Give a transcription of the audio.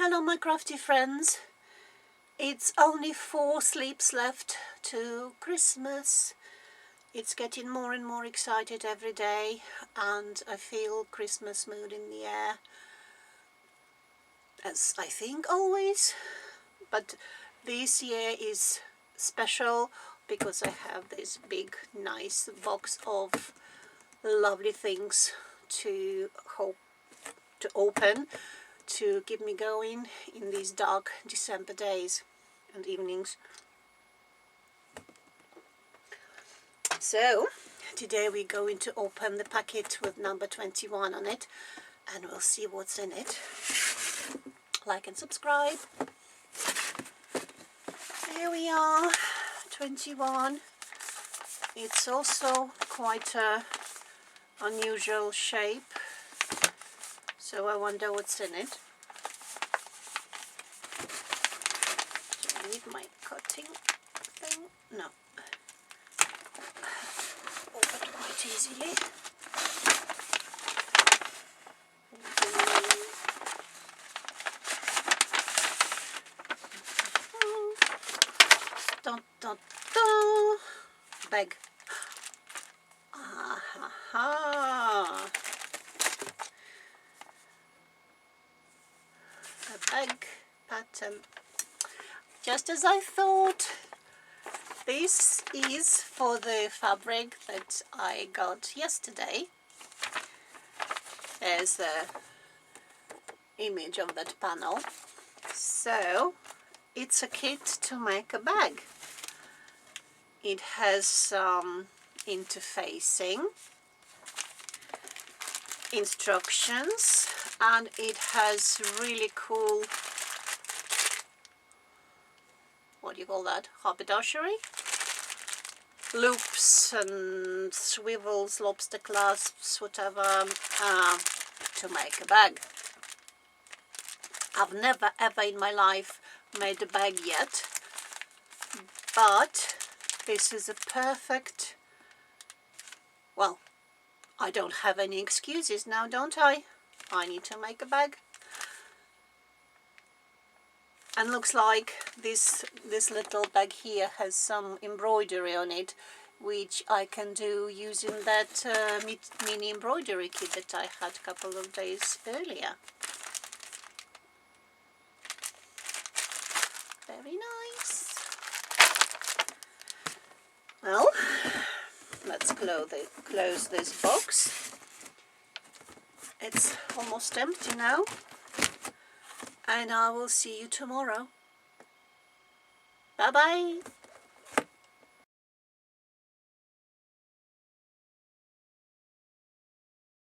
Hello my crafty friends, it's only 4 sleeps left to Christmas. It's getting more and more excited every day and I feel Christmas mood in the air, as I think always, but this year is special because I have this big nice box of lovely things to open to keep me going in these dark December days and evenings. So today we're going to open the packet with number 21 on it and we'll see what's in it. Like and subscribe. Here we are, 21. It's also quite a unusual shape, so I wonder what's in it. Do I need my cutting thing? No. Open quite easily. Dun, dun, dun. Bag. Ah, a bag pattern. Just as I thought. This is for the fabric that I got yesterday. There's the image of that panel. So it's a kit to make a bag. It has some interfacing instructions and it has really cool, what do you call that, haberdashery? Loops and swivels, lobster clasps, whatever, to make a bag. I've never ever in my life made a bag yet, but this is a perfect, well, I don't have any excuses now, don't I? I need to make a bag. And looks like this little bag here has some embroidery on it, which I can do using that mini embroidery kit that I had a couple of days earlier. Very nice. Well, let's close this box. It's almost empty now. And I will see you tomorrow. Bye bye.